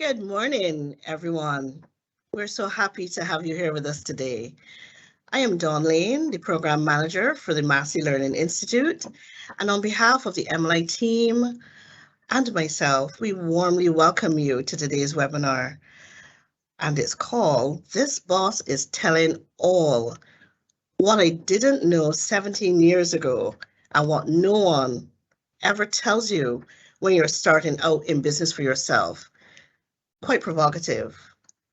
Good morning, everyone. We're so happy to have you here with us today. I am Dawn Lane, the Program Manager for the Massey Learning Institute, and on behalf of the MLI team and myself, we warmly welcome you to today's webinar. And it's called, This Boss is Telling All What I Didn't Know 17 years ago and What No One Ever Tells You when you're starting out in business for yourself. Quite provocative,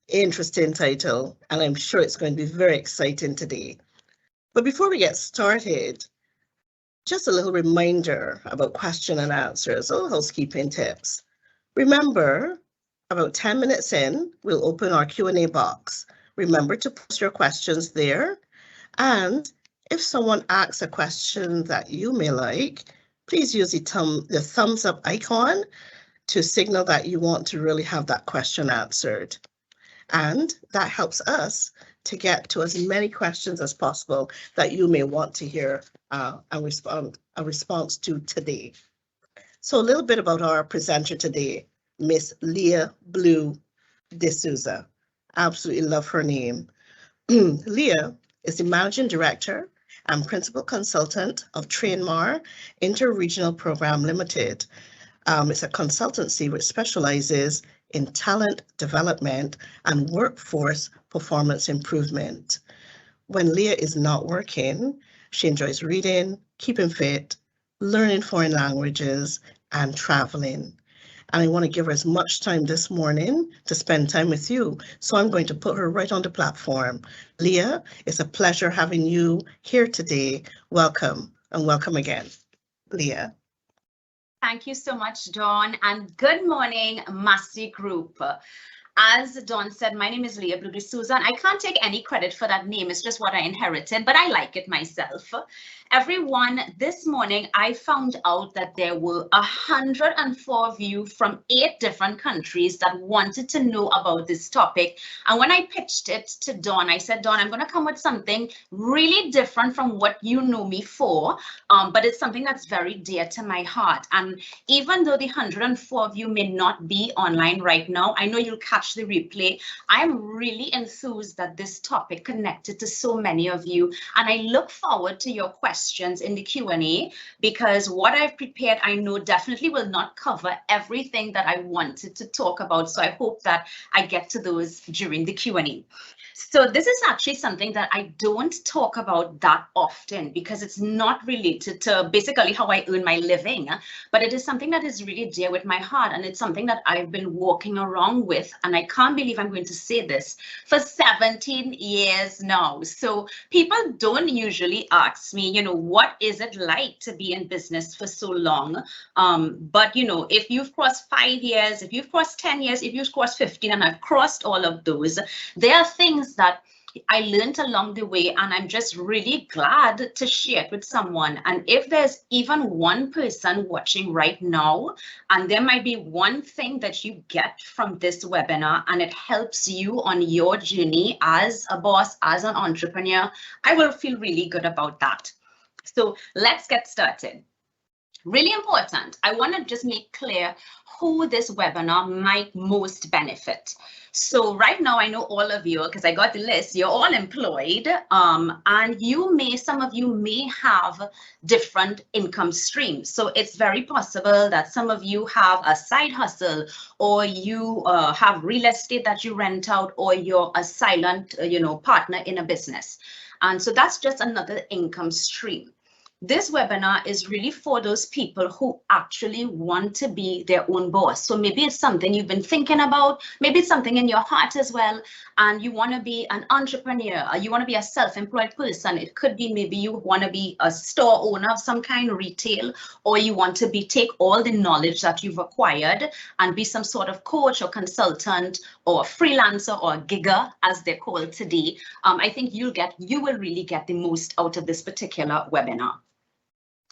interesting title, and I'm sure it's going to be very exciting today. But before we get started, just a little reminder about question and answers, little housekeeping tips. Remember, about 10 minutes in, we'll open our Q&A box. Remember to post your questions there. And if someone asks a question that you may like, please use the thumbs up icon to signal that you want to really have that question answered. And that helps us to get to as many questions as possible that you may want to hear a response to today. So a little bit about our presenter today, Miss Leah Blue D'Souza. Absolutely love her name. Leah is the Managing Director and Principal Consultant of Trainmar Interregional Program Limited. It's a consultancy which specializes in talent development and workforce performance improvement. When Leah is not working, she enjoys reading, keeping fit, learning foreign languages, and traveling. And I want to give her as much time this morning to spend time with you. So I'm going to put her right on the platform. Leah, it's a pleasure having you here today. Welcome and welcome again. Leah. Thank you so much, Dawn, and good morning, Massey Group. As Dawn said, my name is Leah Blue D'Souza, and I can't take any credit for that name. It's just what I inherited, but I like it myself. Everyone, this morning I found out that there were 104 of you from 8 different countries that wanted to know about this topic. And when I pitched it to Dawn, I said, Dawn, I'm going to come with something really different from what you know me for, but it's something that's very dear to my heart. And even though the 104 of you may not be online right now, I know you'll catch the replay. I'm really enthused that this topic connected to so many of you, and I look forward to your questions in the Q&A, because what I've prepared, I know definitely will not cover everything that I wanted to talk about. So I hope that I get to those during the Q&A. So this is actually something that I don't talk about that often because it's not related to basically how I earn my living, but it is something that is really dear with my heart, and it's something that I've been walking around with, and I can't believe I'm going to say this, for 17 years now. So people don't usually ask me, what is it like to be in business for so long? But if you've crossed 5 years, if you've crossed 10 years, if you've crossed 15, and I've crossed all of those, there are things that I learned along the way, and I'm just really glad to share it with someone. And if there's even one person watching right now, and there might be one thing that you get from this webinar and it helps you on your journey as a boss, as an entrepreneur, I will feel really good about that. So let's get started. Really important, I want to just make clear who this webinar might most benefit. So right now, I know all of you, because I got the list, you're all employed, and some of you may have different income streams. So it's very possible that some of you have a side hustle, or you have real estate that you rent out, or you're a silent, partner in a business. And so that's just another income stream. This webinar is really for those people who actually want to be their own boss. So maybe it's something you've been thinking about, maybe it's something in your heart as well, and you want to be an entrepreneur, or you want to be a self-employed person. It could be maybe you want to be a store owner of some kind, retail, or you want to take all the knowledge that you've acquired and be some sort of coach or consultant or freelancer or gigger, as they're called today. I think you will really get the most out of this particular webinar.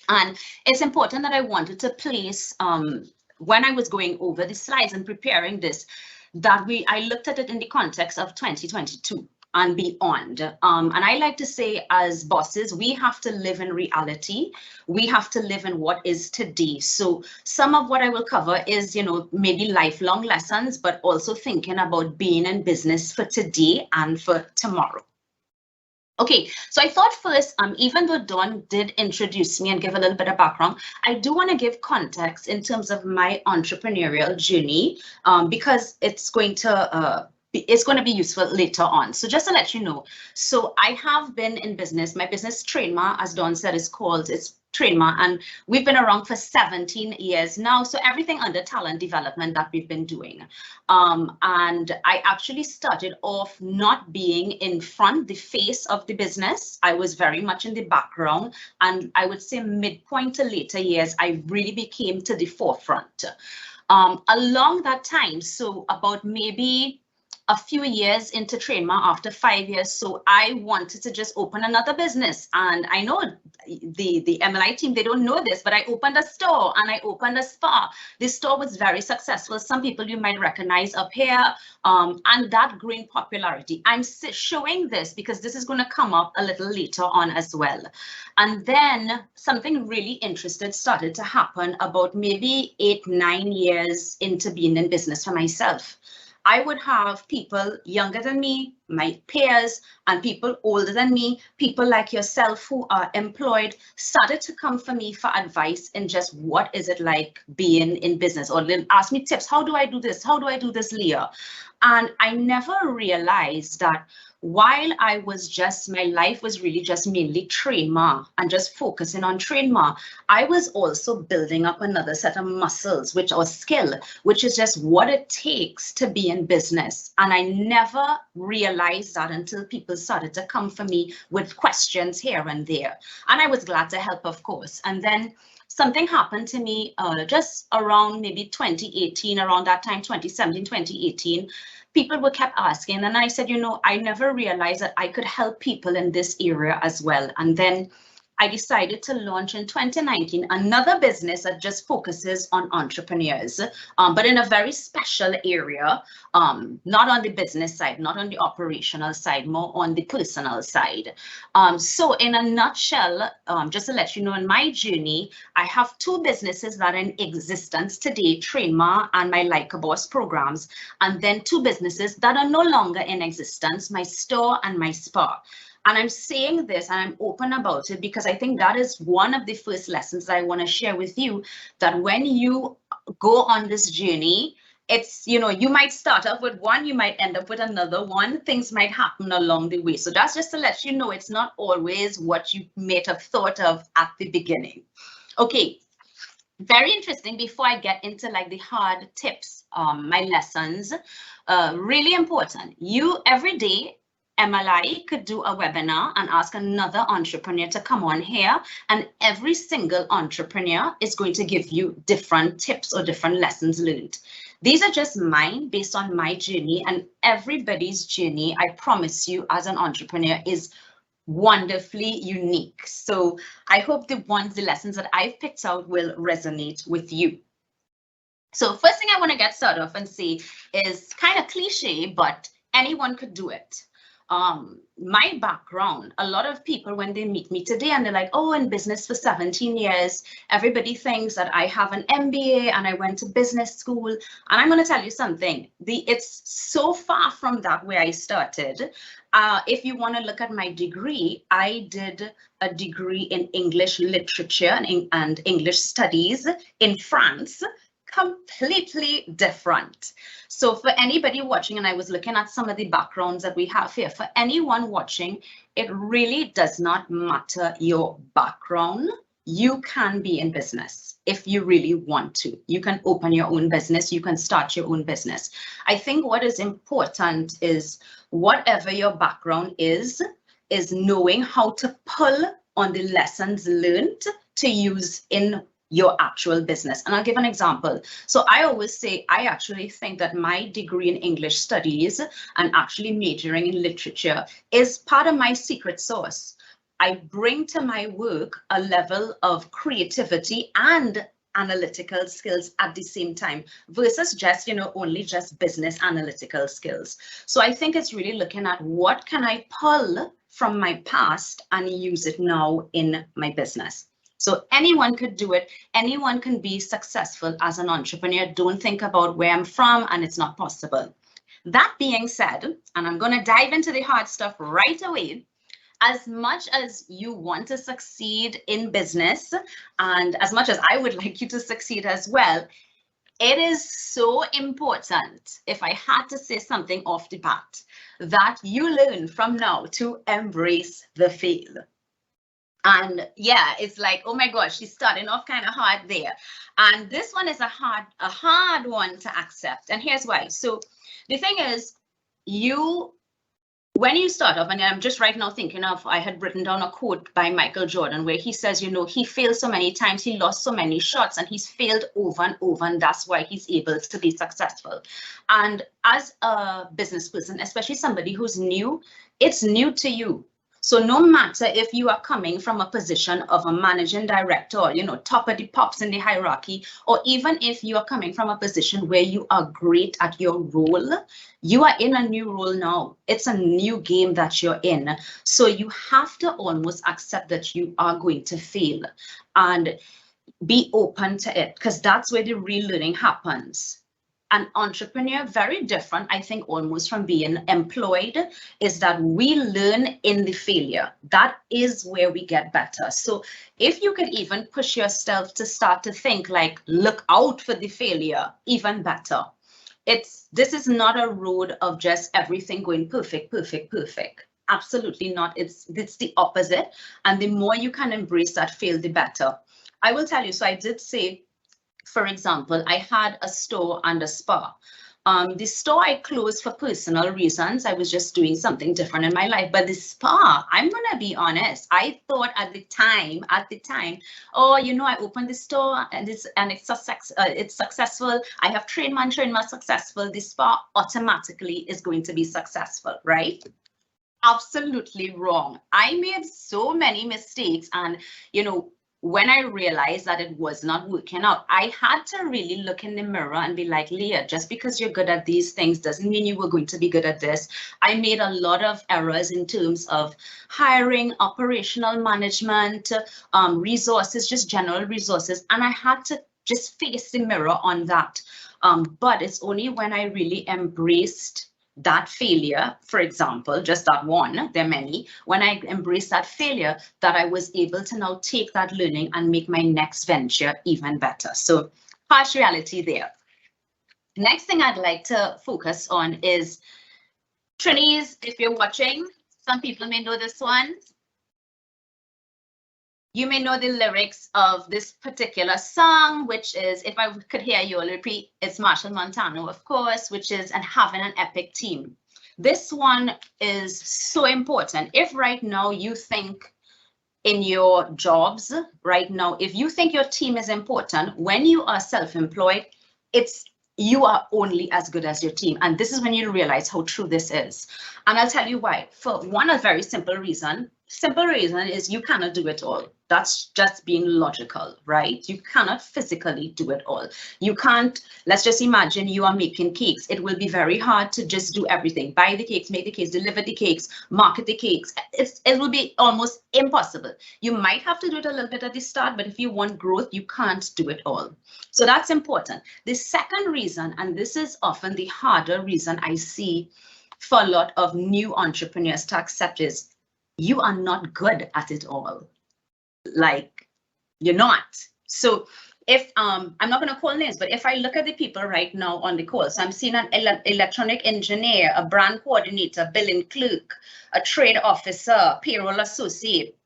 And it's important that I wanted to place, when I was going over the slides and preparing this, that I looked at it in the context of 2022. and beyond. And I like to say, as bosses, we have to live in reality. We have to live in what is today. So some of what I will cover is, maybe lifelong lessons, but also thinking about being in business for today and for tomorrow. Okay, so I thought first, even though Dawn did introduce me and give a little bit of background, I do want to give context in terms of my entrepreneurial journey, because it's going to be useful later on. So just to let you know, so I have been in business. My business, Trainma, as Dawn said, it's Trainma, and we've been around for 17 years now. So everything under talent development that we've been doing. And I actually started off not being in front, the face of the business. I was very much in the background, and I would say midpoint to later years, I really became to the forefront. Along that time, so about maybe a few years into Trainma, after 5 years, so I wanted to just open another business. And I know the MLI team, they don't know this, but I opened a store and I opened a spa. This store was very successful. Some people you might recognize up here, and that growing popularity. I'm showing this because this is going to come up a little later on as well. And then something really interesting started to happen about maybe 8-9 years into being in business for myself. I would have people younger than me, my peers, and people older than me, people like yourself who are employed, started to come for me for advice in just what is it like being in business, or they'll ask me tips. How do I do this? How do I do this, Leah? And I never realized that while my life was really just mainly Trainma and just focusing on Trainma, I was also building up another set of muscles, skill, which is just what it takes to be in business. And I never realized that until people started to come for me with questions here and there. And I was glad to help, of course. And then something happened to me just around maybe 2018, around that time, 2017, 2018. People were kept asking, and I said, I never realized that I could help people in this area as well. And then I decided to launch in 2019 another business that just focuses on entrepreneurs, but in a very special area, not on the business side, not on the operational side, more on the personal side. So in a nutshell, just to let you know, in my journey, I have 2 businesses that are in existence today, Trainma and my Like a Boss programs, and then 2 businesses that are no longer in existence, my store and my spa. And I'm saying this and I'm open about it because I think that is one of the first lessons I want to share with you, that when you go on this journey, it's, you might start off with one, you might end up with another one, things might happen along the way. So that's just to let you know, it's not always what you may have thought of at the beginning. Okay, very interesting. Before I get into like the hard tips, my lessons, really important. Every day, MLI could do a webinar and ask another entrepreneur to come on here, and every single entrepreneur is going to give you different tips or different lessons learned. These are just mine based on my journey, and everybody's journey, I promise you, as an entrepreneur is wonderfully unique. So I hope the lessons that I've picked out will resonate with you. So first thing I want to get started off and say is kind of cliche, but anyone could do it. My background, a lot of people, when they meet me today and they're like, oh, in business for 17 years, everybody thinks that I have an MBA and I went to business school. And I'm going to tell you something, it's so far from that where I started. If you want to look at my degree, I did a degree in English literature and English studies in France. Completely different. So for anybody watching, and I was looking at some of the backgrounds that we have here, for anyone watching, it really does not matter your background. You can be in business if you really want to. You can open your own business. You can start your own business. I think what is important is whatever your background is knowing how to pull on the lessons learned to use in your actual business. And I'll give an example. So I always say, I actually think that my degree in English studies and actually majoring in literature is part of my secret sauce. I bring to my work a level of creativity and analytical skills at the same time versus just, only just business analytical skills. So I think it's really looking at what can I pull from my past and use it now in my business. So anyone could do it. Anyone can be successful as an entrepreneur. Don't think about where I'm from and it's not possible. That being said, and I'm going to dive into the hard stuff right away, as much as you want to succeed in business, and as much as I would like you to succeed as well, it is so important, if I had to say something off the bat, that you learn from now to embrace the fail. And yeah, it's like, oh my gosh, she's starting off kind of hard there. And this one is a hard one to accept. And here's why. So the thing is, when you start off, and I'm just right now thinking of, I had written down a quote by Michael Jordan where he says, he failed so many times, he lost so many shots, and he's failed over and over, and that's why he's able to be successful. And as a business person, especially somebody who's new, it's new to you. So no matter if you are coming from a position of a managing director, top of the pops in the hierarchy, or even if you are coming from a position where you are great at your role, you are in a new role now. It's a new game that you're in. So you have to almost accept that you are going to fail and be open to it, because that's where the real learning happens. An entrepreneur, very different, I think, almost from being employed, is that we learn in the failure. That is where we get better. So if you could even push yourself to start to think like, look out for the failure, even better. This is not a road of just everything going perfect, perfect, perfect. Absolutely not. It's the opposite. And the more you can embrace that fail, the better. I will tell you, so I did say, for example, I had a store and a spa. The store I closed for personal reasons. I was just doing something different in my life. But the spa, I'm going to be honest, I thought at the time, oh, I opened the store and it's successful. I have trained man successful. The spa automatically is going to be successful, right? Absolutely wrong. I made so many mistakes, and, when I realized that it was not working out, I had to really look in the mirror and be like, Leah, just because you're good at these things doesn't mean you were going to be good at this. I made a lot of errors in terms of hiring, operational management, resources, just general resources. And I had to just face the mirror on that. But it's only when I really embraced that failure, for example, just that one, there are many, when I embraced that failure, that I was able to now take that learning and make my next venture even better. So harsh reality there. Next thing I'd like to focus on is trainees. If you're watching, some people may know this one. You may know the lyrics of this particular song, which is, if I could hear you all repeat, it's Marshall Montano, of course, which is and having an epic team. This one is so important. If right now you think in your jobs right now, if you think your team is important, when you are self-employed, you are only as good as your team. And this is when you realize how true this is. And I'll tell you why. For one, a very simple reason. Simple reason is you cannot do it all. That's just being logical, right? You cannot physically do it all. You can't, let's just imagine you are making cakes. It will be very hard to just do everything. Buy the cakes, make the cakes, deliver the cakes, market the cakes. It will be almost impossible. You might have to do it a little bit at the start, but if you want growth, you can't do it all. So that's important. The second reason, and this is often the harder reason I see for a lot of new entrepreneurs to accept, is you are not good at it all. Like, you're not. So if I'm not going to call names, but if I look at the people right now on the call, so I'm seeing an electronic engineer, a brand coordinator, billing clerk, a trade officer, payroll associate.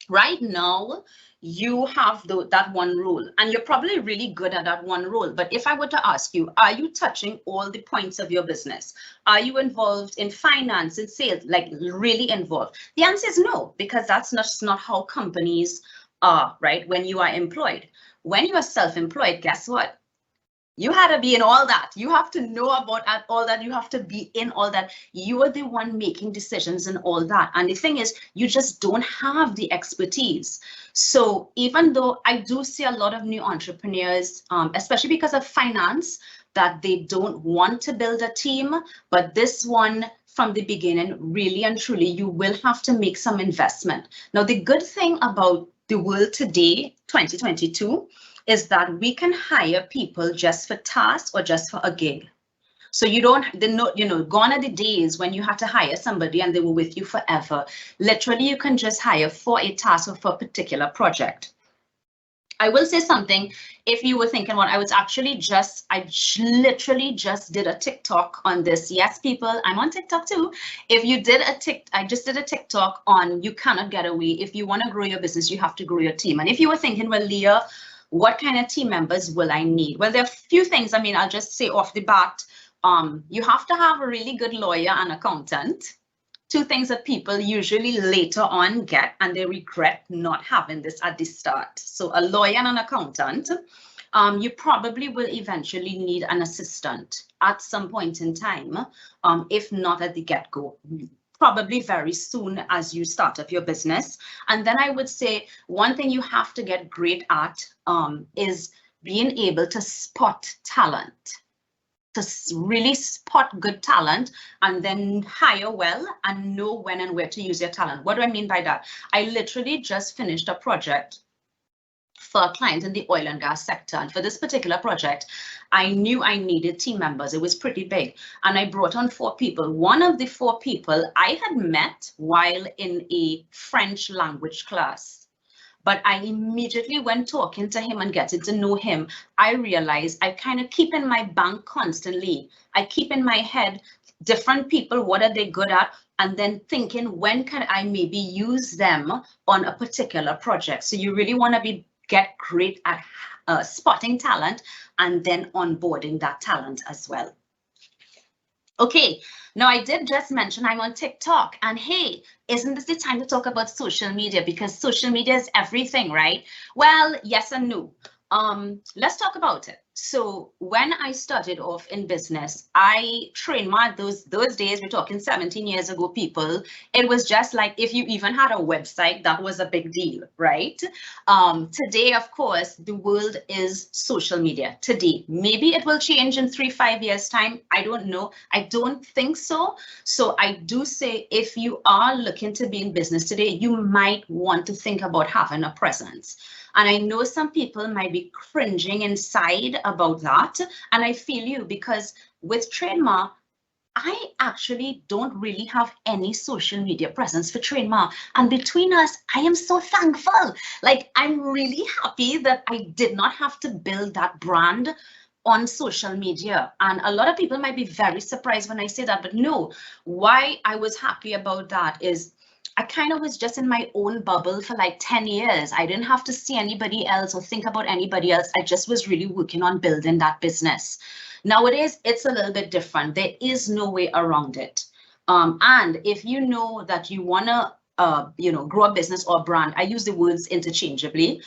Right now, you have that one role, and you're probably really good at that one role. But if I were to ask you, are you touching all the points of your business? Are you involved in finance and sales, like really involved? The answer is no, because that's not how companies are, right? When you are employed. When you are self-employed, guess what? You had to be in all that. You have to know about all that. You have to be in all that. You are the one making decisions and all that. And the thing is, you just don't have the expertise. So even though I do see a lot of new entrepreneurs, especially because of finance, that they don't want to build a team, but this one from the beginning, really and truly, you will have to make some investment. Now, the good thing about the world today, 2022, is that we can hire people just for tasks or just for a gig. So you don't, gone are the days when you had to hire somebody and they were with you forever. Literally, you can just hire for a task or for a particular project. I will say something. If you were thinking, well, I literally just did a TikTok on this. Yes, people, I'm on TikTok too. If you did I just did a TikTok on you cannot get away. If you want to grow your business, you have to grow your team. And if you were thinking, well, Leah, what kind of team members will I need? Well, there are a few things. I mean, I'll just say off the bat, you have to have a really good lawyer and accountant. Two things that people usually later on get and they regret not having this at the start. So a lawyer and an accountant. You probably will eventually need an assistant at some point in time, if not at the get-go. Probably very soon as you start up your business. And then I would say one thing you have to get great at is being able to spot talent, to really spot good talent and then hire well and know when and where to use your talent. What do I mean by that? I literally just finished a project for a client in the oil and gas sector. And for this particular project, I knew I needed team members. It was pretty big. And I brought on 4 people. One of the 4 people I had met while in a French language class. But I immediately, when talking to him and getting to know him, I realized I kind of keep in my bank constantly. I keep in my head different people, what are they good at? And then thinking, when can I maybe use them on a particular project? So you really want to get great at spotting talent and then onboarding that talent as well. Okay, now I did just mention I'm on TikTok, and hey, isn't this the time to talk about social media? Because social media is everything, right? Well, yes and no. Let's talk about it. So when I started off in business, I trained those days, we're talking 17 years ago, people, it was just like if you even had a website, that was a big deal, right? Today, of course, the world is social media today. Maybe it will change in 3-5 years time. I don't know. I don't think so. So I do say if you are looking to be in business today, you might want to think about having a presence. And I know some people might be cringing inside about that. And I feel you, because with Trainma, I actually don't really have any social media presence for Trainma. And between us, I am so thankful. Like, I'm really happy that I did not have to build that brand on social media. And a lot of people might be very surprised when I say that, but no, why I was happy about that is I kind of was just in my own bubble for like 10 years. I didn't have to see anybody else or think about anybody else. I just was really working on building that business. Nowadays, it's a little bit different. There is no way around it. And if you know that you want to, grow a business or brand, I use the words interchangeably.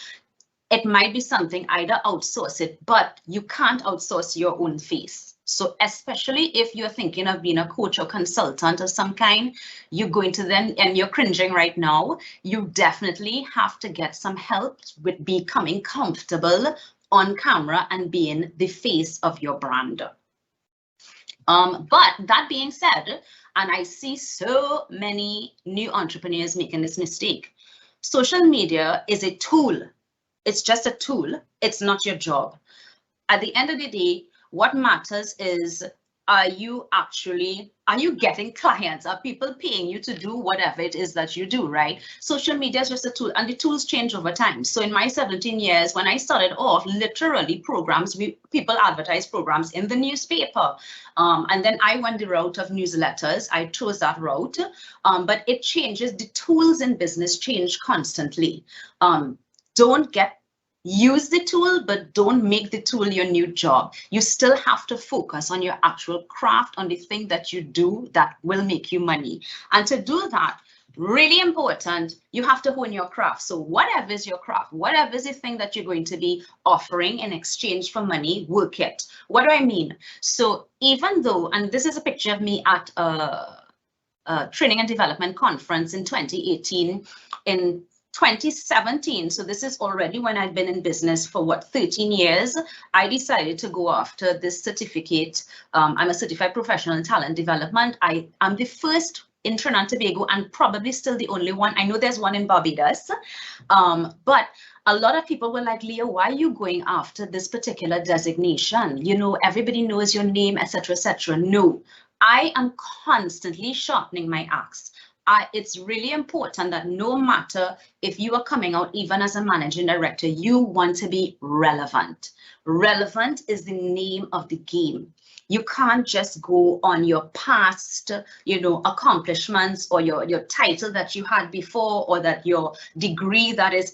It might be something, either outsource it, but you can't outsource your own face. So especially if you're thinking of being a coach or consultant of some kind, you're going to then, and you're cringing right now, you definitely have to get some help with becoming comfortable on camera and being the face of your brand. But that being said, and I see so many new entrepreneurs making this mistake, social media is a tool. It's just a tool. It's not your job. At the end of the day, what matters is, are you getting clients? Are people paying you to do whatever it is that you do, right? Social media is just a tool, and the tools change over time. So in my 17 years, when I started off, literally people advertise programs in the newspaper. And then I went the route of newsletters. I chose that route, but it changes. The tools in business change constantly. Use the tool, but don't make the tool your new job. You still have to focus on your actual craft, on the thing that you do that will make you money. And to do that, really important, you have to hone your craft. So whatever is your craft, whatever is the thing that you're going to be offering in exchange for money, work it. What do I mean? So even though, and this is a picture of me at a training and development conference in 2018, in 2017, so this is already when I'd been in business for 13 years, I decided to go after this certificate. I'm a certified professional in talent development. I am the first in Trinidad and Tobago and probably still the only one. I know there's one in Barbados, but a lot of people were like, Leah, why are you going after this particular designation? You know, everybody knows your name, etc., etc. No, I am constantly sharpening my axe. It's really important that no matter if you are coming out, even as a managing director, you want to be relevant. Relevant is the name of the game. You can't just go on your past, accomplishments or your title that you had before, or that your degree that is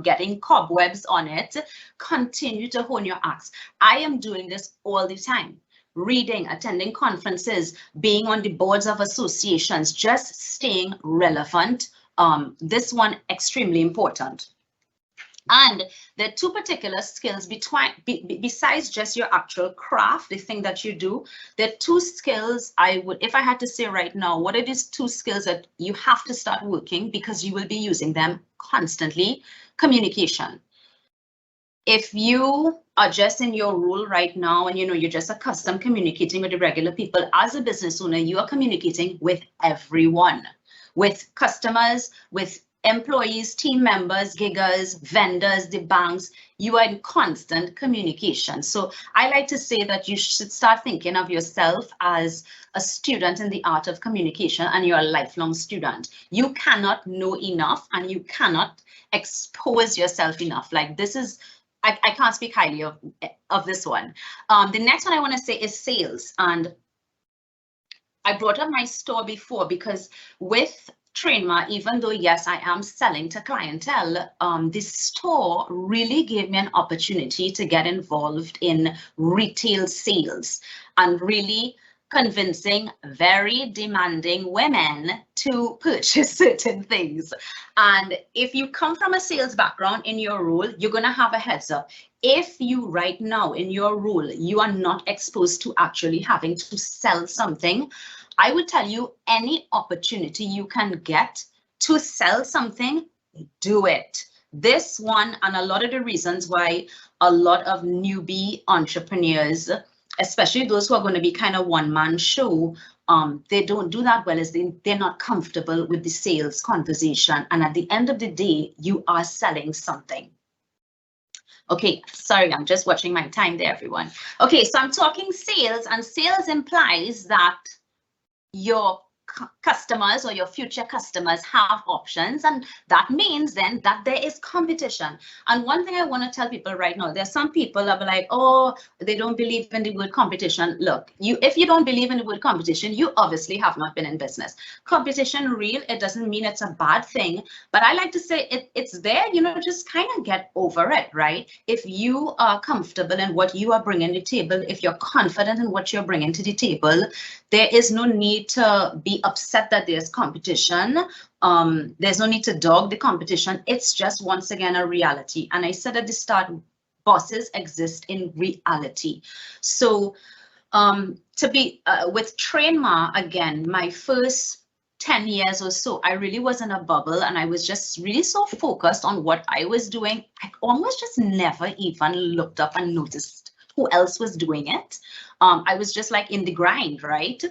getting cobwebs on it. Continue to hone your axe. I am doing this all the time. Reading, attending conferences, being on the boards of associations, just staying relevant. This one extremely important. And there are two particular skills besides just your actual craft, the thing that you do. There are two skills if I had to say right now, what are these two skills that you have to start working because you will be using them constantly? Communication. If you are just in your role right now and you're just accustomed communicating with the regular people, as a business owner, you are communicating with everyone, with customers, with employees, team members, giggers, vendors, the banks. You are in constant communication. So I like to say that you should start thinking of yourself as a student in the art of communication, and you're a lifelong student. You cannot know enough and you cannot expose yourself enough. Like, this is, I can't speak highly of this one. The next one I want to say is sales. And I brought up my store before because with Trainma, even though, yes, I am selling to clientele, the store really gave me an opportunity to get involved in retail sales and really convincing very demanding women to purchase certain things. And if you come from a sales background in your role, you're going to have a heads up. If you right now in your role, you are not exposed to actually having to sell something, I would tell you, any opportunity you can get to sell something, do it. This one, and a lot of the reasons why a lot of newbie entrepreneurs, especially those who are going to be kind of one-man show, they don't do that well, is they're not comfortable with the sales conversation. And at the end of the day, you are selling something. Okay, sorry, I'm just watching my time there, everyone. Okay, so I'm talking sales, and sales implies that your customers or your future customers have options, and that means then that there is competition. And one thing I want to tell people right now, there's some people that are like, oh, they don't believe in the word competition. Look, if you don't believe in the word competition, you obviously have not been in business. Competition real, it doesn't mean it's a bad thing, but I like to say it's there, just kind of get over it, right? If you are comfortable in what you are bringing to the table, if you're confident in what you're bringing to the table, there is no need to be upset that there's competition. There's no need to dog the competition. It's just, once again, a reality. And I said at the start, bosses exist in reality. So to be with Trainma, again, my first 10 years or so, I really was in a bubble, and I was just really so focused on what I was doing. I almost just never even looked up and noticed who else was doing it. I was just like in the grind, right?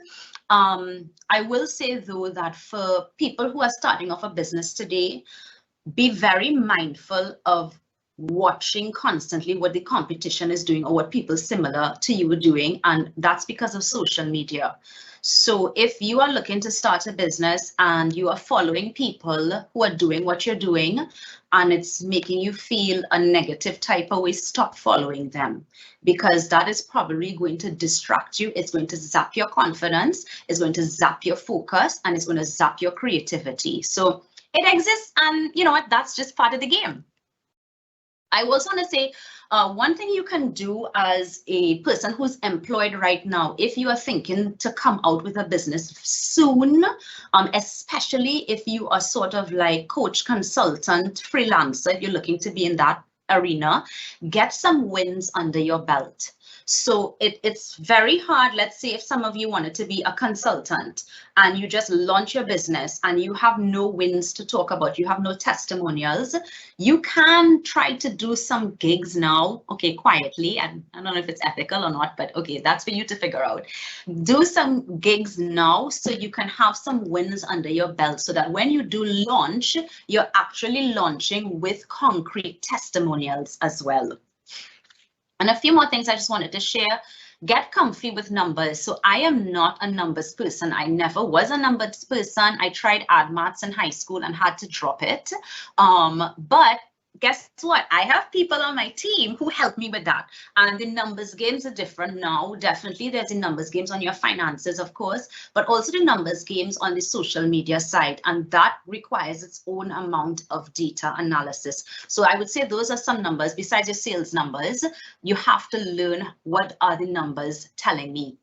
I will say, though, that for people who are starting off a business today, be very mindful of watching constantly what the competition is doing or what people similar to you are doing. And that's because of social media. So if you are looking to start a business and you are following people who are doing what you're doing and it's making you feel a negative type of way, stop following them, because that is probably going to distract you. It's going to zap your confidence, it's going to zap your focus, and it's going to zap your creativity. So it exists, and you know what, that's just part of the game. I also want to say one thing you can do as a person who's employed right now, if you are thinking to come out with a business soon, especially if you are sort of like coach, consultant, freelancer, if you're looking to be in that arena, get some wins under your belt. So it's very hard. Let's say if some of you wanted to be a consultant and you just launch your business and you have no wins to talk about, you have no testimonials, you can try to do some gigs now, okay, quietly. And I don't know if it's ethical or not, but okay, that's for you to figure out. Do some gigs now so you can have some wins under your belt so that when you do launch, you're actually launching with concrete testimonials as well. And a few more things I just wanted to share. Get comfy with numbers. So I am not a numbers person. I never was a numbers person. I tried ad maths in high school and had to drop it. But guess what? I have people on my team who help me with that. And the numbers games are different now. Definitely there's the numbers games on your finances, of course, but also the numbers games on the social media side. And that requires its own amount of data analysis. So I would say those are some numbers besides your sales numbers. You have to learn what are the numbers telling me.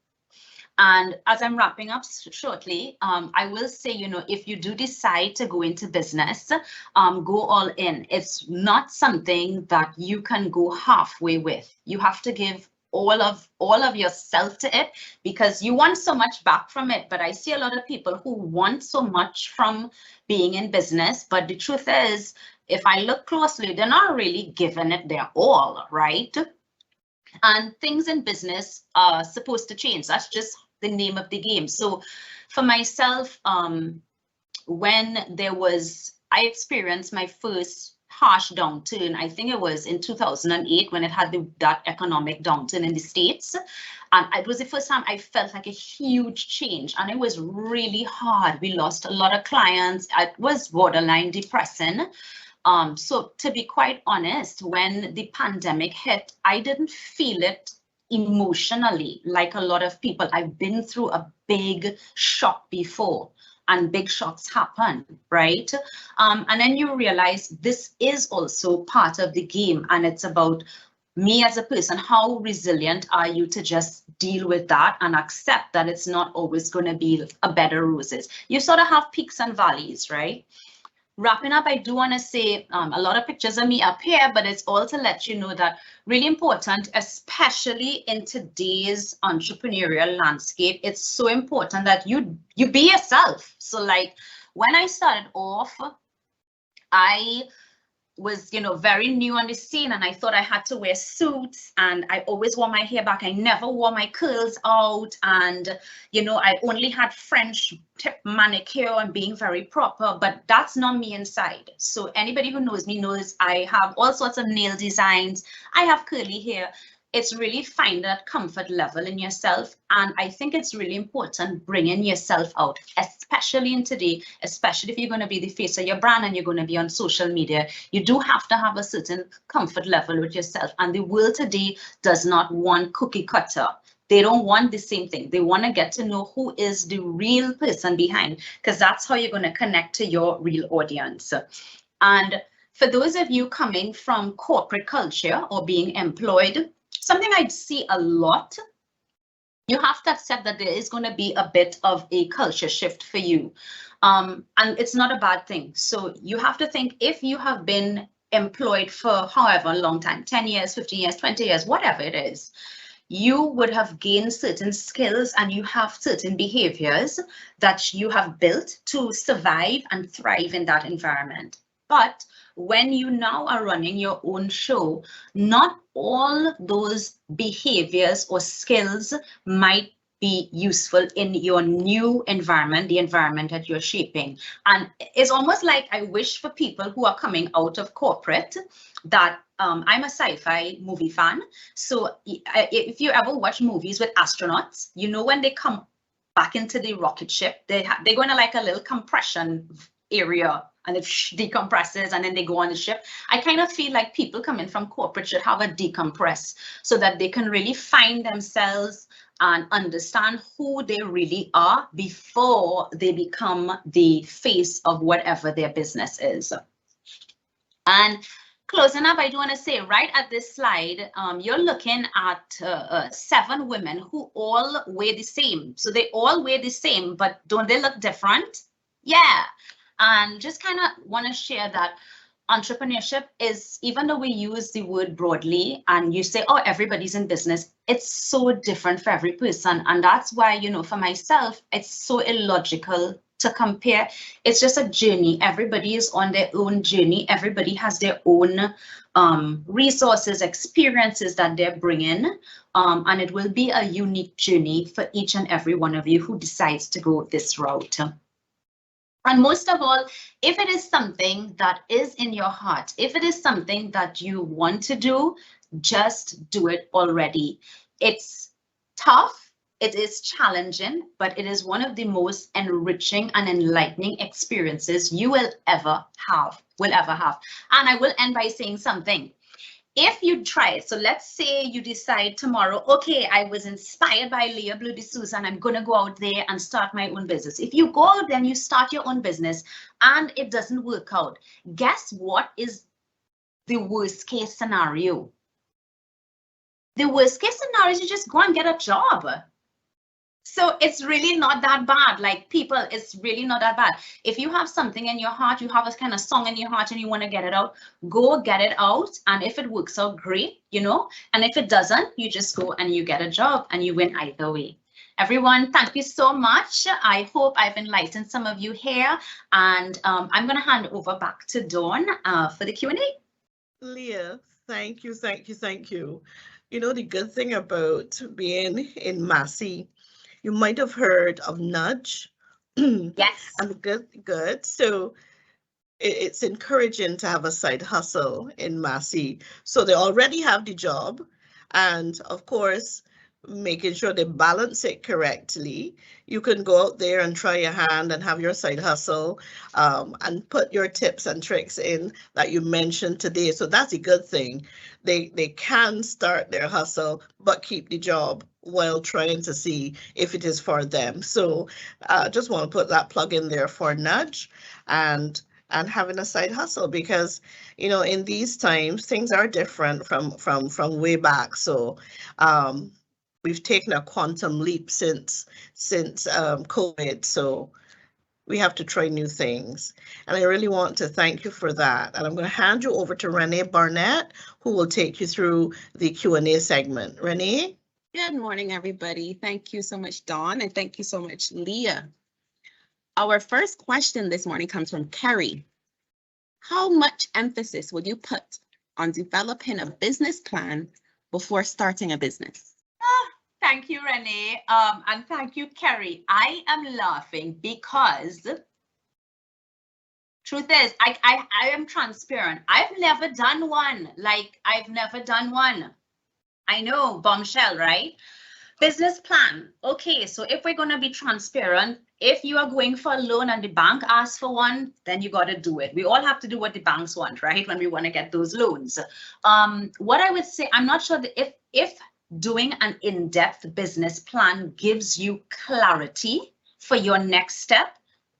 And as I'm wrapping up shortly, I will say, if you do decide to go into business, go all in. It's not something that you can go halfway with. You have to give all of yourself to it because you want so much back from it. But I see a lot of people who want so much from being in business. But the truth is, if I look closely, they're not really giving it their all, right? And things in business are supposed to change. That's just the name of the game. So for myself, when I experienced my first harsh downturn, I think it was in 2008 when it had that economic downturn in the States. And it was the first time I felt like a huge change and it was really hard. We lost a lot of clients. It was borderline depressing. So to be quite honest, when the pandemic hit, I didn't feel it emotionally like a lot of people. I've been through a big shock before and big shocks happen, right? And then you realize this is also part of the game and it's about me as a person. How resilient are you to just deal with that and accept that it's not always going to be a bed of roses? You sort of have peaks and valleys, right? Wrapping up, I do want to say a lot of pictures of me up here, but it's all to let you know that really important, especially in today's entrepreneurial landscape, it's so important that you be yourself. So like when I started off, I was, very new on the scene and I thought I had to wear suits and I always wore my hair back. I never wore my curls out and, I only had French tip manicure and being very proper, but that's not me inside. So anybody who knows me knows I have all sorts of nail designs. I have curly hair. It's really finding that comfort level in yourself. And I think it's really important bringing yourself out, especially in today, especially if you're going to be the face of your brand and you're going to be on social media. You do have to have a certain comfort level with yourself. And the world today does not want cookie cutter. They don't want the same thing. They want to get to know who is the real person behind, because that's how you're going to connect to your real audience. And for those of you coming from corporate culture or being employed, something I see a lot, you have to accept that there is going to be a bit of a culture shift for you. And it's not a bad thing. So you have to think, if you have been employed for however long time, 10 years, 15 years, 20 years, whatever it is, you would have gained certain skills and you have certain behaviors that you have built to survive and thrive in that environment. But when you now are running your own show, not all those behaviors or skills might be useful in your new environment, the environment that you're shaping. And it's almost like I wish for people who are coming out of corporate that I'm a sci-fi movie fan. So if you ever watch movies with astronauts, when they come back into the rocket ship, they're going to like a little compression area and it decompresses and then they go on the ship. I kind of feel like people coming from corporate should have a decompress so that they can really find themselves and understand who they really are before they become the face of whatever their business is. And closing up, I do want to say right at this slide, you're looking at 7 women who all weigh the same. So they all weigh the same, but don't they look different? Yeah. And just kind of want to share that entrepreneurship is, even though we use the word broadly and you say, oh, everybody's in business, it's so different for every person. And that's why, you know, for myself, it's so illogical to compare. It's just a journey. Everybody is on their own journey. Everybody has their own resources, experiences that they're bringing. And it will be a unique journey for each and every one of you who decides to go this route. And most of all, if it is something that is in your heart, if it is something that you want to do, just do it already. It's tough, it is challenging, but it is one of the most enriching and enlightening experiences you will ever have. And I will end by saying something. If you try it, so let's say you decide tomorrow, okay, I was inspired by Leah Blue D'Souza and I'm going to go out there and start my own business. If you go out there and you start your own business and it doesn't work out, guess what is the worst case scenario? The worst case scenario is you just go and get a job. So it's really not that bad. Like, people, it's really not that bad. If you have something in your heart, you have a kind of song in your heart and you want to get it out, go get it out. And if it works out, great, you know, and if it doesn't, you just go and you get a job and you win either way. Everyone, thank you so much. I hope I've enlightened some of you here, and I'm going to hand over back to Dawn for the Q&A. Leah, thank you, thank you, thank you. You know, the good thing about being in Massey, you might have heard of Nudge. Yes. And good. So it's encouraging to have a side hustle in Massey. So they already have the job, and of course, making sure they balance it correctly. You can go out there and try your hand and have your side hustle, and put your tips and tricks in that you mentioned today. So that's a good thing. They can start their hustle, but keep the job while trying to see if it is for them. So just want to put that plug in there for Nudge and having a side hustle, because, you know, in these times, things are different from way back. So we've taken a quantum leap since COVID. So we have to try new things. And I really want to thank you for that. And I'm going to hand you over to Renee Barnett, who will take you through the Q&A segment. Renee? Good morning, everybody. Thank you so much, Dawn, and thank you so much, Leah. Our first question this morning comes from Kerry. How much emphasis would you put on developing a business plan before starting a business? Thank you, Renee, and thank you, Kerry. I am laughing because truth is, I am transparent. I've never done one. Like, I've never done one. I know, bombshell, right? Business plan. Okay, so if we're going to be transparent, if you are going for a loan and the bank asks for one, then you got to do it. We all have to do what the banks want, right? When we want to get those loans. What I would say, I'm not sure that if doing an in-depth business plan gives you clarity for your next step,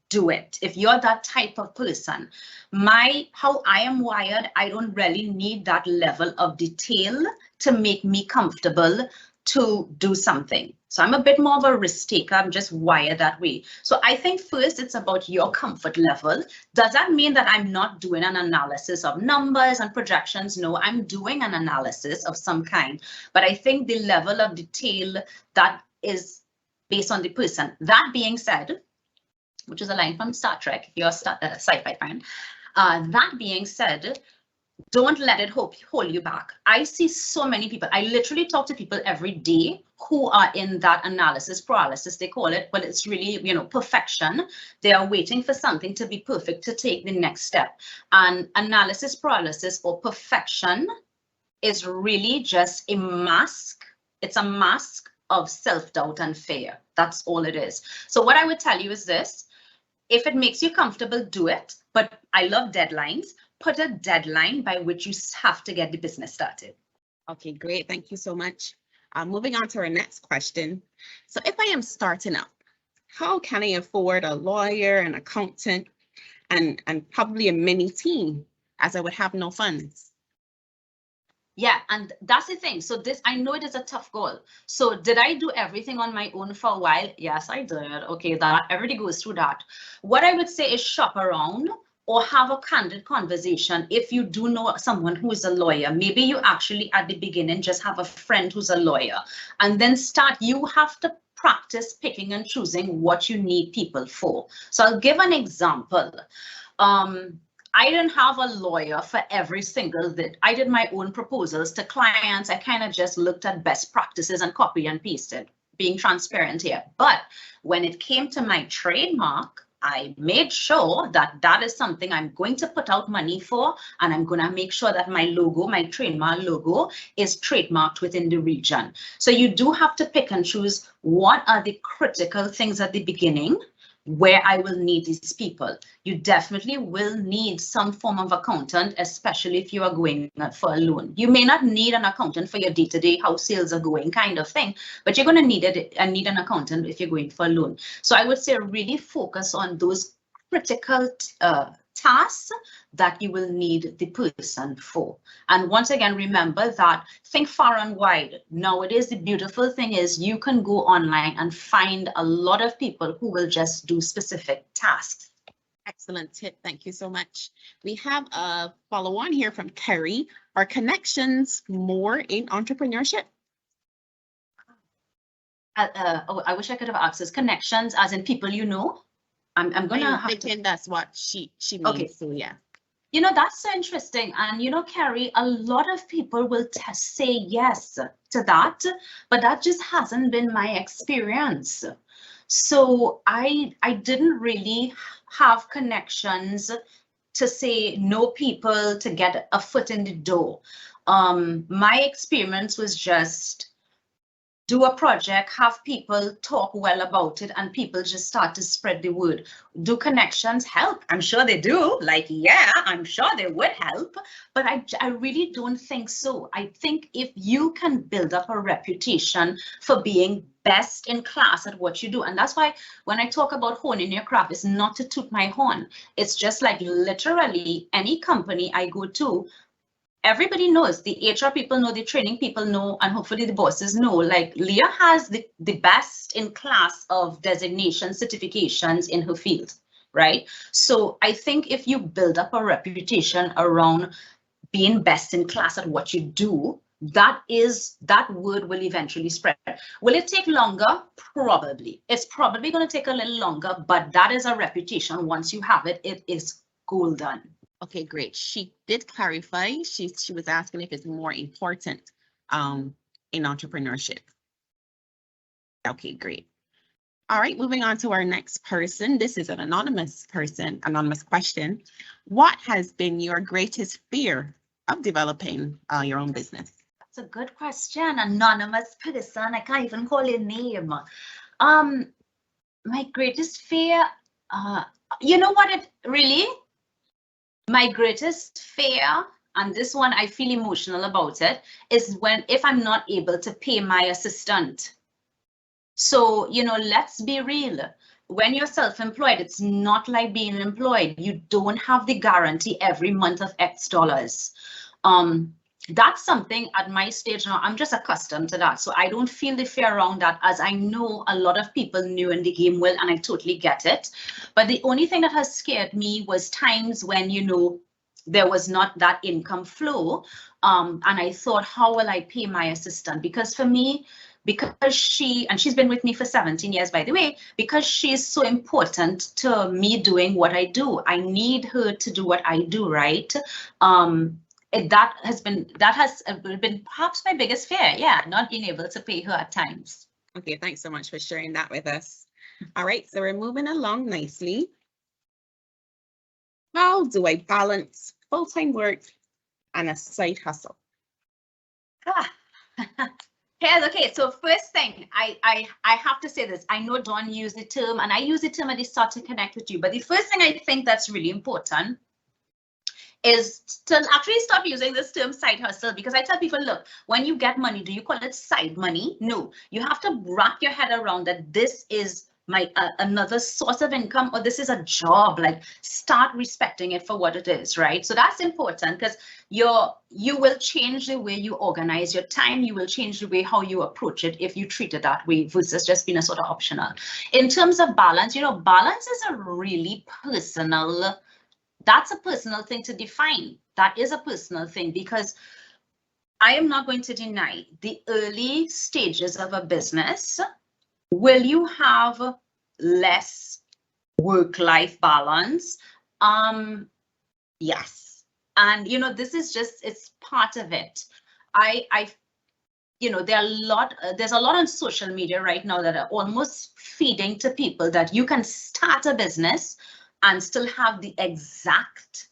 do it. If you're that type of person, how I am wired, I don't really need that level of detail to make me comfortable to do something. So I'm a bit more of a risk taker. I'm just wired that way. So I think first it's about your comfort level. Does that mean that I'm not doing an analysis of numbers and projections? No, I'm doing an analysis of some kind. But I think the level of detail that is based on the person. That being said, which is a line from Star Trek, if you're a sci-fi fan, that being said, don't let it hold you back. I see so many people. I literally talk to people every day who are in that analysis paralysis, they call it, but it's really, you know, perfection. They are waiting for something to be perfect to take the next step. And analysis paralysis or perfection is really just a mask. It's a mask of self-doubt and fear. That's all it is. So what I would tell you is this: if it makes you comfortable, do it. But I love deadlines. Put a deadline by which you have to get the business started. Okay, great. Thank you so much. Moving on to our next question. So if I am starting up, how can I afford a lawyer, an accountant, and probably a mini team, as I would have no funds? Yeah, and that's the thing. So this, I know it is a tough goal. So did I do everything on my own for a while? Yes, I did. Okay, that everybody goes through that. What I would say is shop around or have a candid conversation. If you do know someone who is a lawyer, maybe you actually at the beginning just have a friend who's a lawyer, and then start, you have to practice picking and choosing what you need people for. So I'll give an example. I didn't have a lawyer for every single bit. I did my own proposals to clients. I kind of just looked at best practices and copy and pasted, being transparent here. But when it came to my trademark, I made sure that that is something I'm going to put out money for, and I'm going to make sure that my logo, my trademark logo, is trademarked within the region. So you do have to pick and choose what are the critical things at the beginning where I will need these people. You definitely will need some form of accountant, especially if you are going for a loan. You may not need an accountant for your day-to-day how sales are going kind of thing, but you're going to need it and need an accountant if you're going for a loan. So I would say really focus on those critical tasks that you will need the person for. And once again, remember that think far and wide. Nowadays, the beautiful thing is you can go online and find a lot of people who will just do specific tasks. Excellent tip. Thank you so much. We have a follow-on here from Kerry. Are connections more in entrepreneurship? Oh, I wish I could have asked this. Connections as in people you know? I'm gonna have to. Thinking that's what she means. Okay. So yeah. You know, that's so interesting. And, you know, Carrie, a lot of people will say yes to that, but that just hasn't been my experience. So I didn't really have connections to say know people to get a foot in the door. My experience was just do a project, have people talk well about it, and people just start to spread the word. Do connections help? I'm sure they do. Like, yeah, I'm sure they would help, but I really don't think so. I think if you can build up a reputation for being best in class at what you do, and that's why when I talk about honing your craft, it's not to toot my horn. It's just like literally any company I go to, everybody knows, the HR people know, the training people know, and hopefully the bosses know, like Leah has the best in class of designation certifications in her field, right? So I think if you build up a reputation around being best in class at what you do, that word will eventually spread. Will it take longer? Probably. It's probably going to take a little longer, but that is a reputation. Once you have it, it is golden. Okay, great. She did clarify. She was asking if it's more important in entrepreneurship. Okay, great. All right, moving on to our next person. This is an anonymous question. What has been your greatest fear of developing your own business? That's a good question. Anonymous person. I can't even call your name. My greatest fear, you know what it really? My greatest fear, and this one I feel emotional about it, is if I'm not able to pay my assistant. So, you know, let's be real. When you're self-employed, it's not like being employed. You don't have the guarantee every month of X dollars. That's something at my stage now, I'm just accustomed to that. So I don't feel the fear around that, as I know a lot of people new in the game will, and I totally get it. But the only thing that has scared me was times when, you know, there was not that income flow. And I thought, how will I pay my assistant? Because for me, because she's been with me for 17 years, by the way, because she's so important to me doing what I do. I need her to do what I do, right? That has been perhaps my biggest fear. Yeah, not being able to pay her at times. Okay, thanks so much for sharing that with us. All right, so we're moving along nicely. How do I balance full-time work and a side hustle? Okay, so first thing, I have to say this. I know Dawn used the term, and I use the term at the start to connect with you, but the first thing I think that's really important is to actually stop using this term side hustle, because I tell people, look, when you get money, do you call it side money? No, you have to wrap your head around that this is another source of income, or this is a job. Like, start respecting it for what it is, right? So that's important, because you will change the way you organize your time. You will change the way how you approach it if you treat it that way versus just being a sort of optional. In terms of balance, balance is a really personal, that's a personal thing to define. That is a personal thing, because I am not going to deny the early stages of a business. Will you have less work-life balance? Yes. And, this is just, it's part of it. There's a lot on social media right now that are almost feeding to people that you can start a business and still have the exact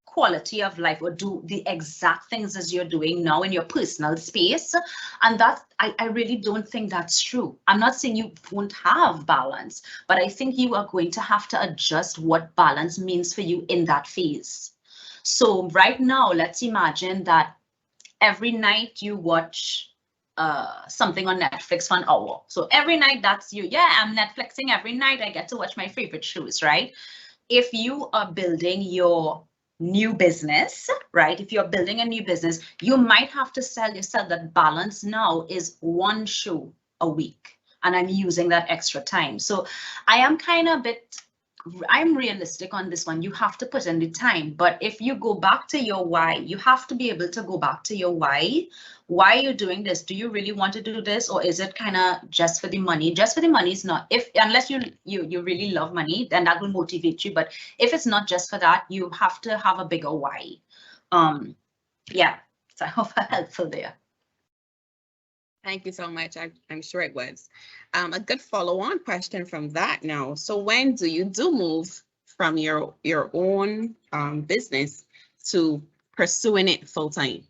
quality of life or do the exact things as you're doing now in your personal space. And that, I really don't think that's true. I'm not saying you won't have balance, but I think you are going to have to adjust what balance means for you in that phase. So right now, let's imagine that every night you watch something on Netflix for an hour. So every night that's you. Yeah, I'm Netflixing every night. I get to watch my favorite shows, right? If you are building your new business, right? If you're building a new business, you might have to sell yourself that balance now is one show a week. And I'm using that extra time. So I am kind of I'm realistic on this one. You have to put in the time. But if you go back to your why, you have to be able to go back to your why. Why are you doing this? Do you really want to do this? Or is it kind of just for the money? Just for the money is not, unless you really love money, then that will motivate you. But if it's not just for that, you have to have a bigger why. Yeah, so I hope I'm helpful there. Thank you so much. I'm sure it was. A good follow-on question from that now. So when do you move from your own business to pursuing it full-time?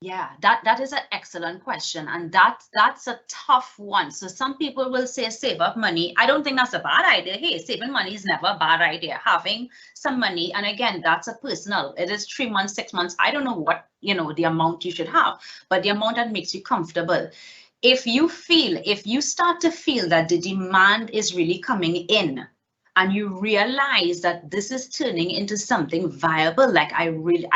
Yeah, that is an excellent question. And that's a tough one. So some people will say save up money. I don't think that's a bad idea. Hey, saving money is never a bad idea. Having some money, and again, that's a personal. It is 3 months, 6 months. I don't know what, the amount you should have, but the amount that makes you comfortable. If you start to feel that the demand is really coming in, and you realize that this is turning into something viable, like I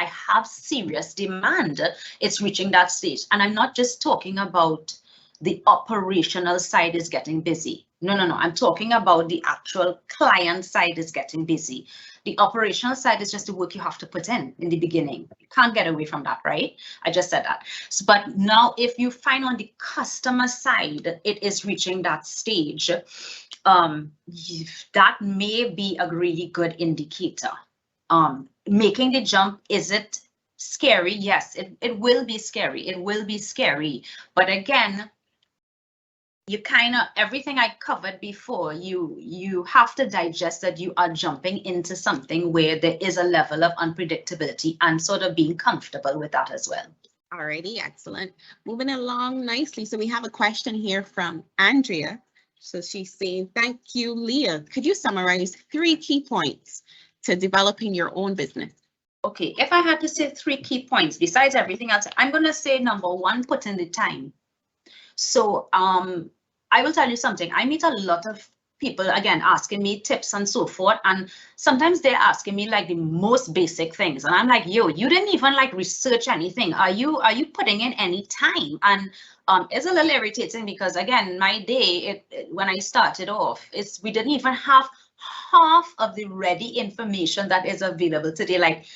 have serious demand, it's reaching that stage. And I'm not just talking about the operational side is getting busy. No. I'm talking about the actual client side is getting busy. The operational side is just the work you have to put in the beginning. You can't get away from that, right? I just said that. So, but now if you find on the customer side, it is reaching that stage, that may be a really good indicator. Making the jump, is it scary? Yes, it will be scary. It will be scary. But again, you kind of, everything I covered before, you have to digest that you are jumping into something where there is a level of unpredictability and sort of being comfortable with that as well. Alrighty, excellent. Moving along nicely. So we have a question here from Andrea. So she's saying, thank you, Leah. Could you summarize 3 key points to developing your own business? Okay, if I had to say 3 key points, besides everything else, I'm going to say number 1, put in the time. So I will tell you something. I meet a lot of people, again, asking me tips and so forth. And sometimes they're asking me like the most basic things. And I'm like, yo, you didn't even like research anything. Are you putting in any time? And it's a little irritating because, again, my day, when I started off, we didn't even have half of the ready information that is available today. Like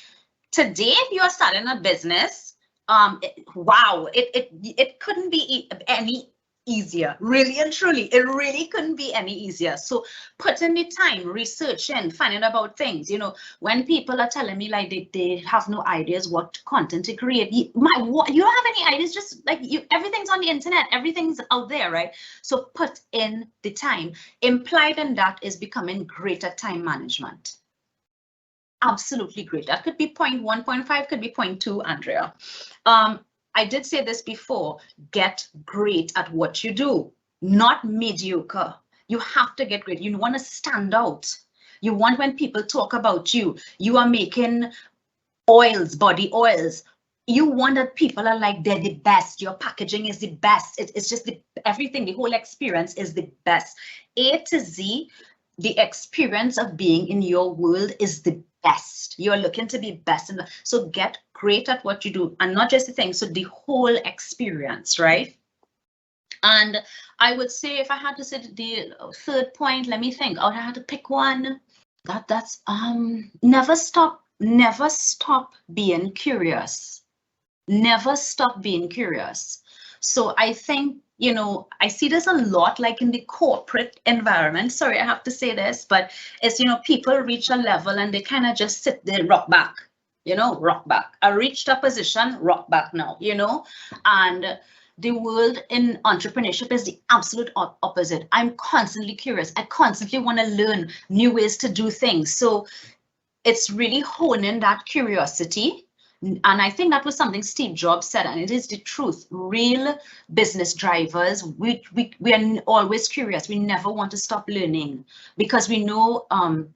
today, if you are starting a business, wow, it couldn't be any easier, really and truly. It really couldn't be any easier. So put in the time, researching, finding about things. When people are telling me like they have no ideas what content to create, you don't have any ideas, just like everything's on the internet, everything's out there, right? So put in the time. Implied in that is becoming great at time management. Absolutely great. That could be 0.1, 0.5, could be 0.2, Andrea. I did say this before, get great at what you do, not mediocre. You have to get great. You want to stand out. You want when people talk about you, you are making oils, body oils. you want that people are like, they're the best. Your packaging is the best. It's just everything, the whole experience is the best. A to Z, the experience of being in your world is the best. You're looking to be best. So get great at what you do, and not just the thing. So the whole experience, right? And I would say, if I had to say the third point, let me think. I had to pick one. That's never stop being curious. Never stop being curious. So I think, you know, I see this a lot, like in the corporate environment. Sorry, I have to say this, but it's, you know, people reach a level and they kind of just sit there, rock back, you know, rock back. I reached a position, rock back now, you know, and the world in entrepreneurship is the absolute opposite. I'm constantly curious. I constantly want to learn new ways to do things. So it's really honing that curiosity. And I think that was something Steve Jobs said, and it is the truth. Real business drivers, we are always curious. We never want to stop learning, because we know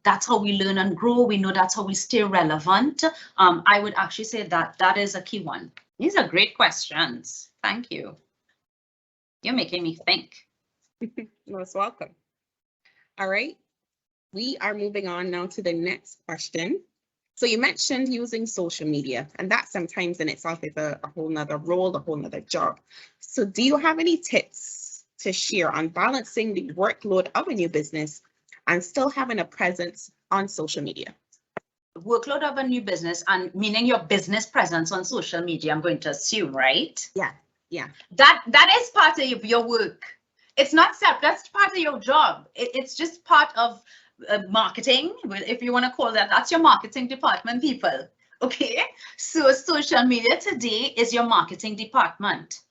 that's how we learn and grow. We know that's how we stay relevant. I would actually say that that is a key one. These are great questions. Thank you. You're making me think. Most welcome. All right. We are moving on now to the next question. So you mentioned using social media, and that sometimes in itself is a whole nother role, a whole nother job. So do you have any tips to share on balancing the workload of a new business and still having a presence on social media? Workload of a new business, and meaning your business presence on social media, I'm going to assume, right? Yeah. That is part of your work. It's not separate. That's part of your job. It's just part of marketing, if you want to call that. That's your marketing department, people. Okay, so social media today is your marketing department.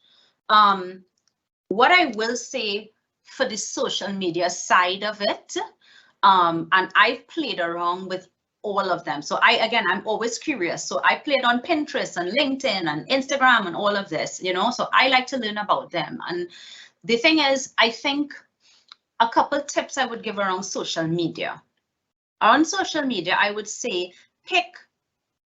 What I will say for the social media side of it, and I've played around with all of them. So I'm always curious. So I played on Pinterest and LinkedIn and Instagram and all of this, you know, so I like to learn about them. And the thing is, I think a couple tips I would give around social media. On social media, I would say pick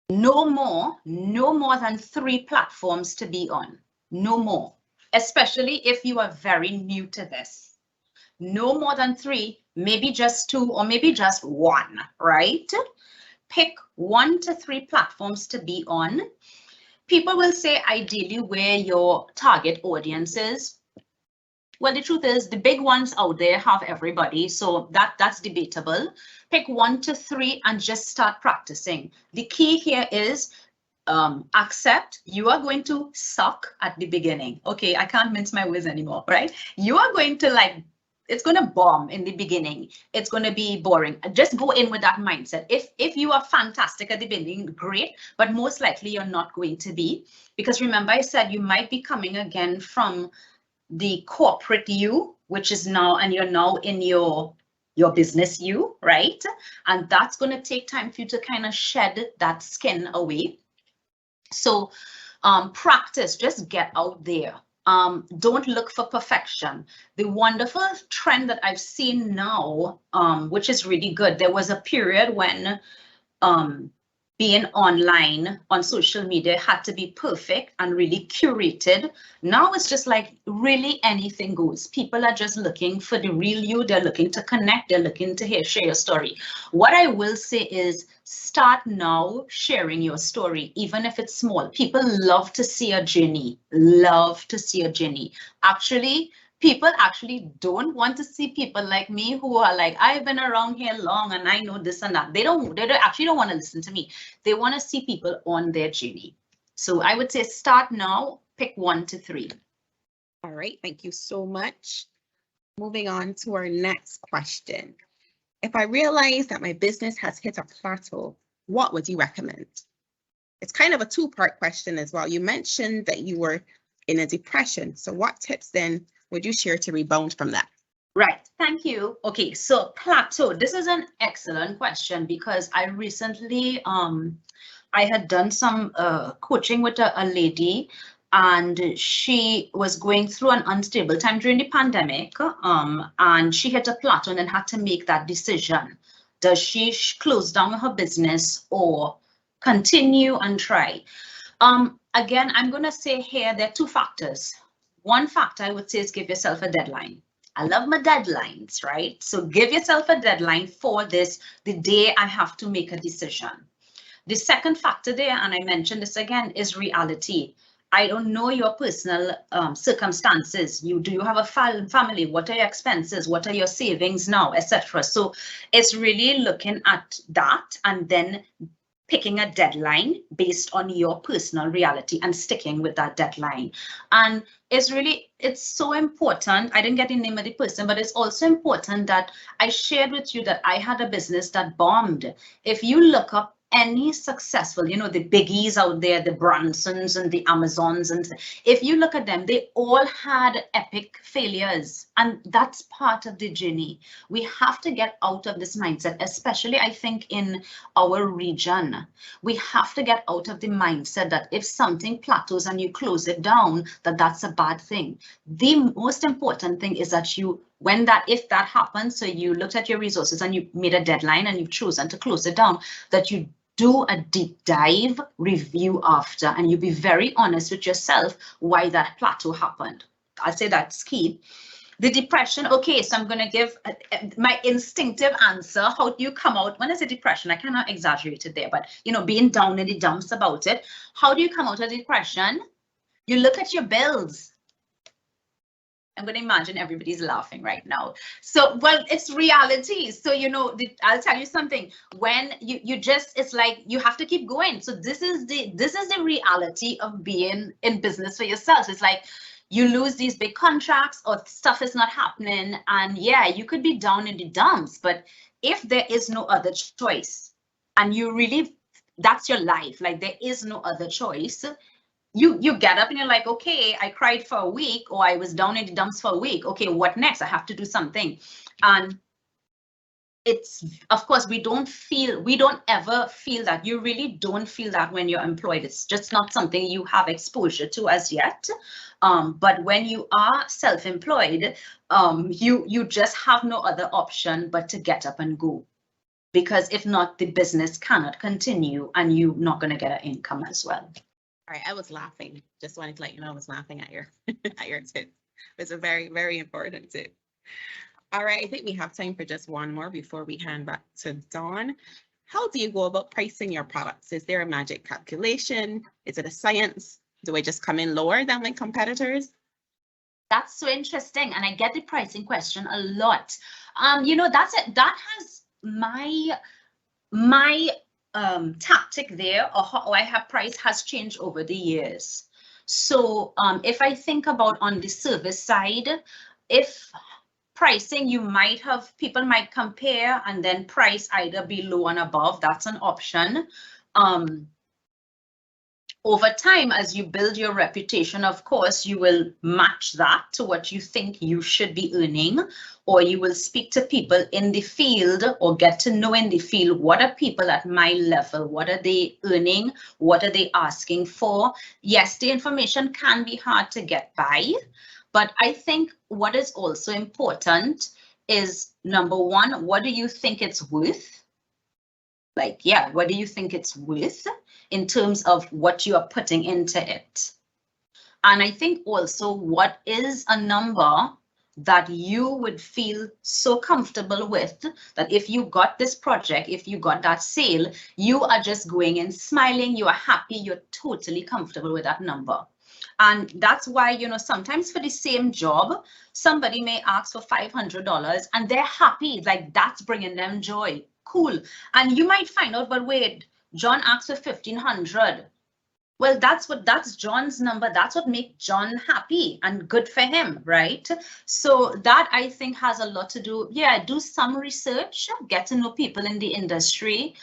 no more than 3 platforms to be on. No more, especially if you are very new to this. No more than 3, maybe just 2, or maybe just 1, right? Pick 1 to 3 platforms to be on. People will say ideally where your target audience is. Well, the truth is the big ones out there have everybody, so that's debatable. Pick 1 to 3 and just start practicing. The key here is accept you are going to suck at the beginning. Okay, I can't mince my words anymore, right? You are going to it's going to bomb in the beginning. It's going to be boring. Just go in with that mindset. If you are fantastic at the beginning, great, but most likely you're not going to be, because remember I said you might be coming again from the corporate you, which is now, and you're now in your business you, right? And that's going to take time for you to kind of shed that skin away. So practice, just get out there. Don't look for perfection. The wonderful trend that I've seen now, which is really good, there was a period when being online on social media had to be perfect and really curated. Now it's just like really anything goes. People are just looking for the real you. They're looking to connect. They're looking to share your story. What I will say is start now sharing your story, even if it's small. People love to see a journey, love to see a journey. Actually, people actually don't want to see people like me who are like, I've been around here long and I know this and that. They actually don't want to listen to me. They want to see people on their journey. So I would say start now, pick 1 to 3. All right, thank you so much. Moving on to our next question. If I realize that my business has hit a plateau, what would you recommend? It's kind of a 2-part question as well. You mentioned that you were in a depression. So what tips then would you share to rebound from that? Right, thank you. Okay, so plateau. This is an excellent question because I recently, I had done some coaching with a lady, and she was going through an unstable time during the pandemic, and she hit a plateau and then had to make that decision. Does she close down her business or continue and try? Again, I'm going to say here there are two factors. One factor I would say is give yourself a deadline. I love my deadlines, right? So give yourself a deadline for this, the day I have to make a decision. The second factor there, and I mentioned this again, is reality. I don't know your personal circumstances. Do you have a family? What are your expenses? What are your savings now, etc. So it's really looking at that and then picking a deadline based on your personal reality and sticking with that deadline. And it's so important. I didn't get the name of the person, but it's also important that I shared with you that I had a business that bombed. If you look up any successful, you know, the biggies out there, the Bransons and the Amazons, and if you look at them, they all had epic failures, and that's part of the journey. We have to get out of this mindset, especially I think in our region. We have to get out of the mindset that if something plateaus and you close it down, that's a bad thing. The most important thing is that if that happens, so you looked at your resources and you made a deadline and you've chosen to close it down, that you do a deep dive review after, and you be very honest with yourself why that plateau happened. I'll say that's key. The depression, okay, so I'm going to give my instinctive answer. How do you come out? When I say depression, I cannot exaggerate it there, but you know, being down in the dumps about it. How do you come out of depression? You look at your bills. I'm going to imagine everybody's laughing right now. So, well, it's reality. So, you know, I'll tell you something. When you just, it's like you have to keep going. So this is the reality of being in business for yourself. It's like you lose these big contracts or stuff is not happening. And yeah, you could be down in the dumps. But if there is no other choice and you really, that's your life, like there is no other choice. You get up and you're like, okay, I cried for a week, or I was down in the dumps for a week. Okay, what next? I have to do something. And it's, of course, we don't ever feel that. You really don't feel that when you're employed. It's just not something you have exposure to as yet. But when you are self-employed, you just have no other option but to get up and go. Because if not, the business cannot continue and you're not going to get an income as well. All right, I was laughing. Just wanted to let you know I was laughing at your at your tip. It's a very, very important tip. All right, I think we have time for just one more before we hand back to Dawn. How do you go about pricing your products? Is there a magic calculation? Is it a science? Do I just come in lower than my competitors? That's so interesting, and I get the pricing question a lot. You know, that's it. That has my tactic there, or how I have priced, has changed over the years. So if I think about on the service side, if pricing, people might compare and then price either below and above, that's an option. Over time, as you build your reputation, of course, you will match that to what you think you should be earning, or you will speak to people in the field or get to know in the field, what are people at my level? What are they earning? What are they asking for? Yes, the information can be hard to get by, but I think what is also important is, number one, what do you think it's worth? Like, yeah, what do you think it's worth in terms of what you are putting into it? And I think also, what is a number that you would feel so comfortable with that if you got this project, if you got that sale, you are just going and smiling, you are happy, you're totally comfortable with that number. And that's why, you know, sometimes for the same job, somebody may ask for $500 and they're happy, like that's bringing them joy. Cool. And you might find out, but wait, John asked for 1,500. Well, that's John's number. That's what makes John happy and good for him, right? So that, I think, has a lot to do. Yeah, do some research, get to know people in the industry,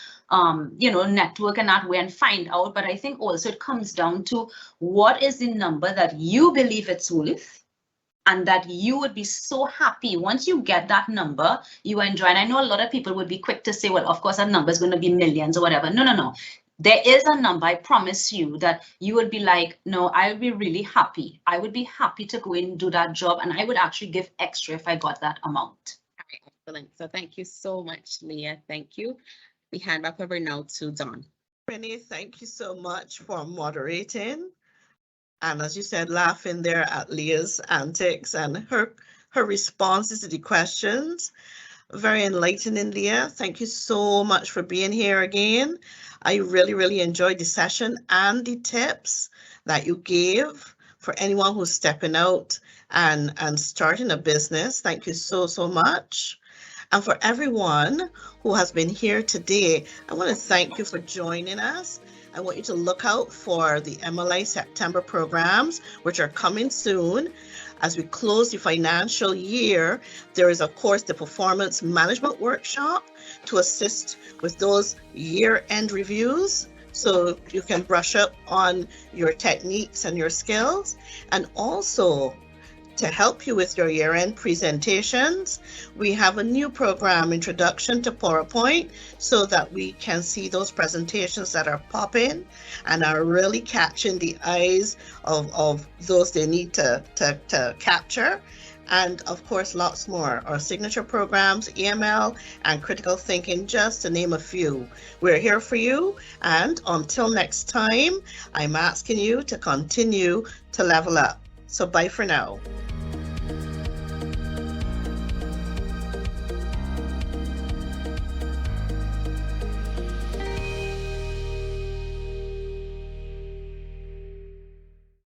you know, network and that way and find out. But I think also it comes down to what is the number that you believe it's worth, and that you would be so happy once you get that number, you enjoy. And I know a lot of people would be quick to say, well, of course, that number is going to be millions or whatever. No, no, no. There is a number, I promise you, that you would be like, no, I would be really happy. I would be happy to go in and do that job. And I would actually give extra if I got that amount. All right, excellent. So thank you so much, Leah. Thank you. We hand back over now to Dawn. Renee, thank you so much for moderating. And as you said, laughing there at Leah's antics and her responses to the questions. Very enlightening, Leah. Thank you so much for being here again. I really, really enjoyed the session and the tips that you gave for anyone who's stepping out and starting a business. Thank you so, so much. And for everyone who has been here today, I want to thank you for joining us. I want you to look out for the MLI September programs, which are coming soon. As we close the financial year, there is, of course, the Performance Management Workshop to assist with those year-end reviews, so you can brush up on your techniques and your skills. And also, to help you with your year-end presentations, we have a new program, Introduction to PowerPoint, so that we can see those presentations that are popping and are really catching the eyes of those they need to capture. And of course, lots more. Our signature programs, EML and critical thinking, just to name a few. We're here for you. And until next time, I'm asking you to continue to level up. So bye for now.